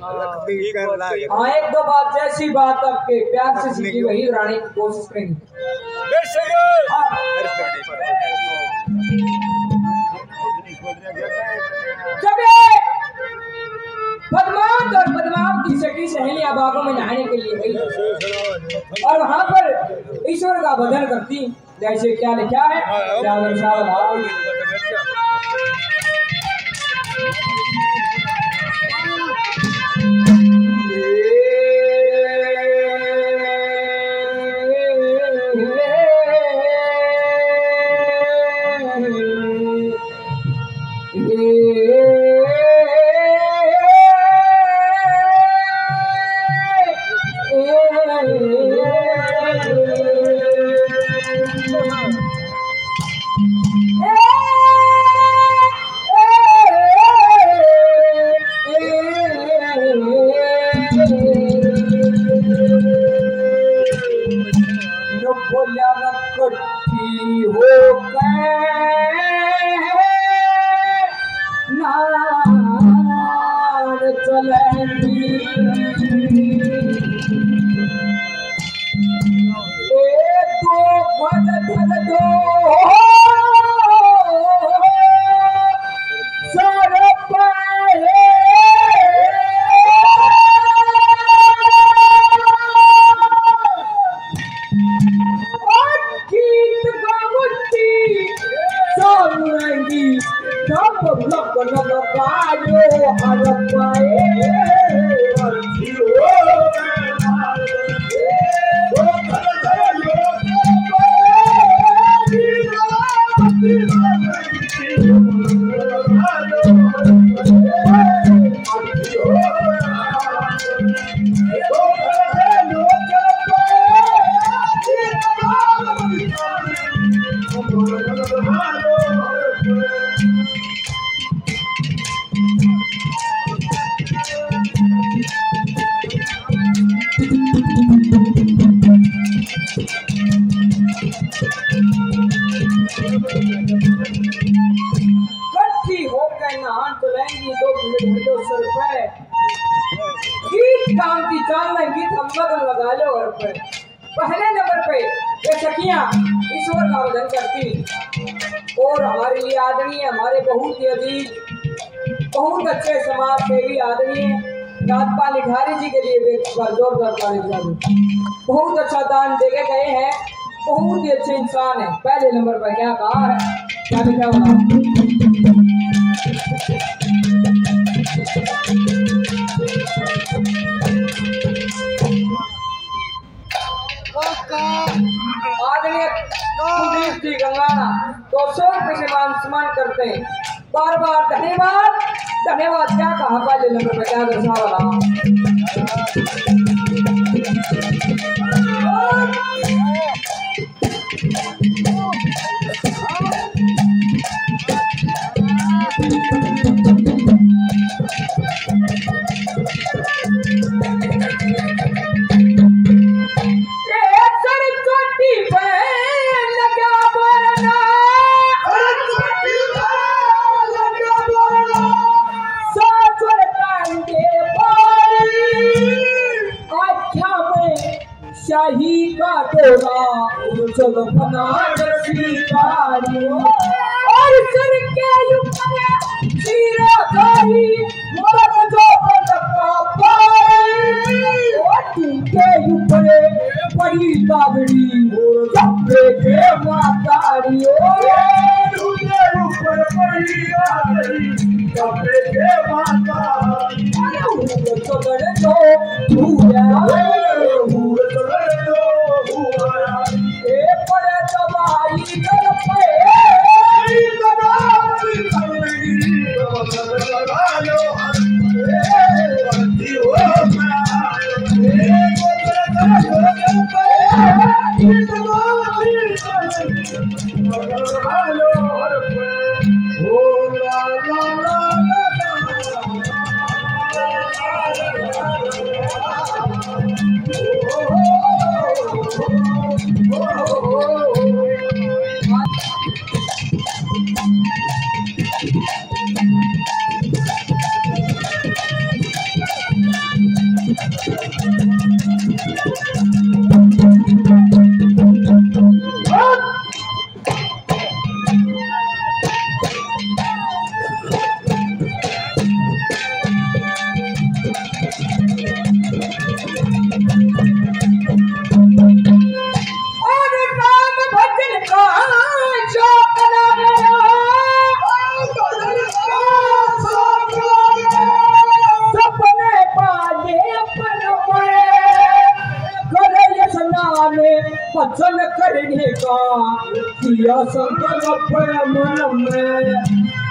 हाँ एक दो बात जैसी बात आपके प्यार से सीखी वही दोहराने की कोशिश करेंगे। जब ये पद्मावत और पद्मावत की सखी सहेलियां बागों में नहाने के लिए गई और वहां पर ईश्वर का भजन करती, जैसे क्या लिखा है पहले नंबर पे ये सखियां ईश्वर का भजन करती और हमारे लिए आदमी हमारे बहुत ही अजीज बहुत अच्छे समाज सेवी आदमी है राजपाल निठारी जी के लिए जोरदार तारीफ, बहुत अच्छा दान दे के गए हैं, बहुत ही अच्छे इंसान है। पहले नंबर पर क्या कहा है, क्या लिखा आदमी गंगाना 200 रुपये से मान सम्मान करते हैं, बार बार धन्यवाद धन्यवाद। क्या कहा पहले नंबर पे क्या दर्शावा शाही का टोला चलो बना रसीदारी और सर के ऊपर शीरा धारी मत जो पटका पाई और तुमके ऊपर बड़ी दागड़ी जब्बे के मातारी तुमके ऊपर बड़ी दागड़ी जब्बे के मातारी चले तो और नाम भजन का शौक लगाया, सपने पाले अपन करे स्नान भजन करने का किया संकल्प मन में।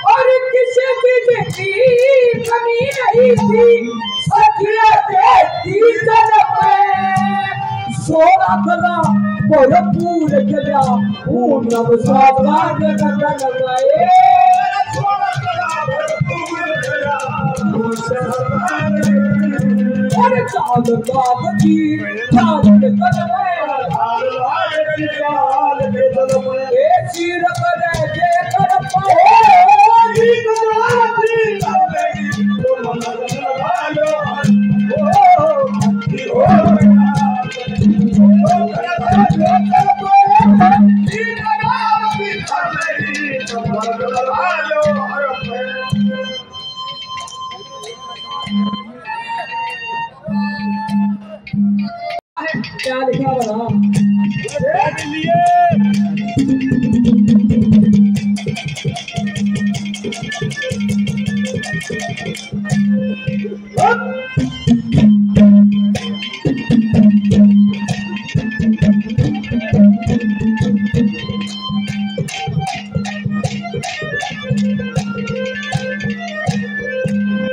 और किसी चीज की कमी नहीं थी सखिया देती जन्म में। सोना कला भरपूर चला पूनम सावधान गगन गए। और चाँद बाबी चाँद के तल में सिर करे जे कर क्या लिखा बना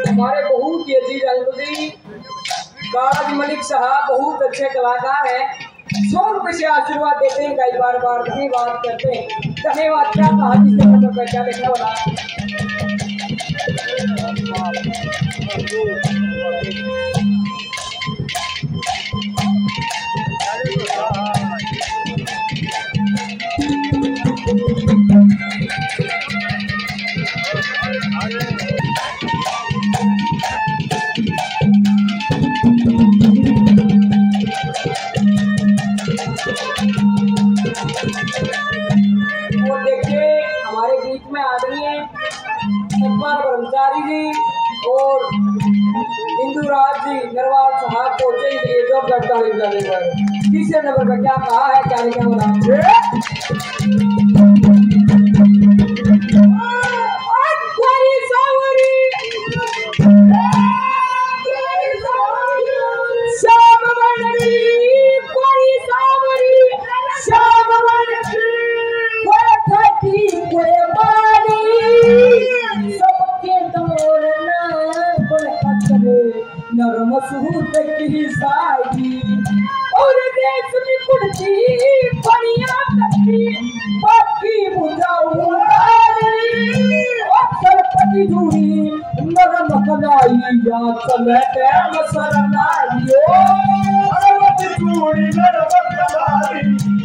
हमारे बहुत ही अजीज अलमदी काज मलिक साहब बहुत अच्छे कलाकार हैं। 100 रुपए से आशीर्वाद देते हैं, कई बार बार धन्यवाद करते हैं। धन्यवाद क्या कहा जिससे मतलब का क्या लिखा बना ब्रह्मचारी जी और इंदुराज जी नरवाल साहब को जो करता तीसरे नंबर पर क्या कहा है, क्या लिखा नरम सूरत की साई और देश में कुर्सी बढ़िया करती बाकी बुझाऊ अक्सर पति दूरी नरम कलाई या चले टाइम सरनाइयो पति दूरी नरम कलाई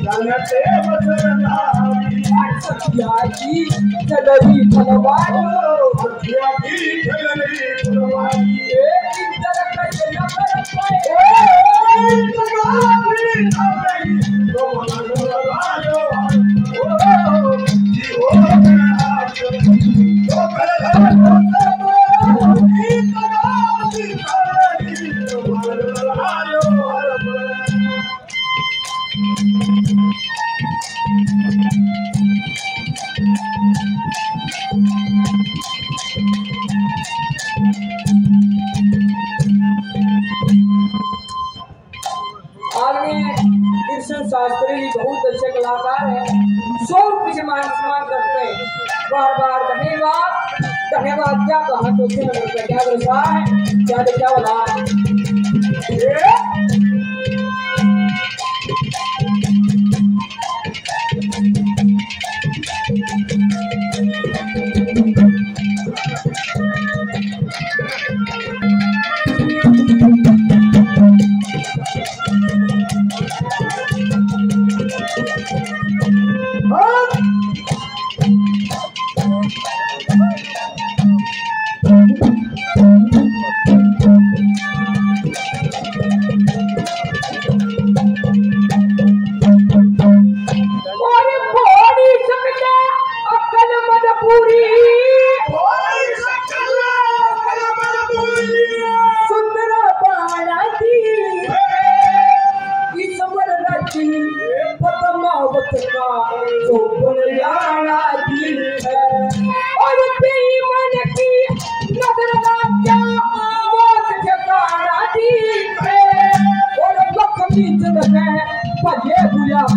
चले टाइम सरनाई सखिया की चलरी फलवाइयो सखिया की चलरी फलवाइयो शास्त्री जी बहुत अच्छे कलाकार हैं। 100 रुपये से मान सम्मान करते हैं। बार बार धन्यवाद धन्यवाद क्या कहा तो क्या दर्शा है, क्या क्या बोला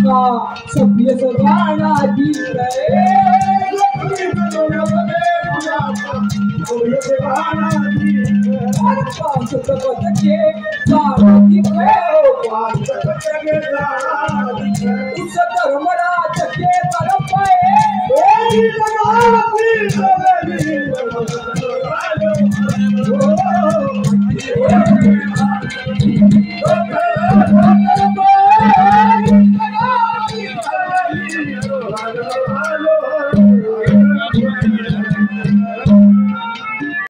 का सभ्य सगाना जी गए पास तपत के उस धर्मराज के तरफ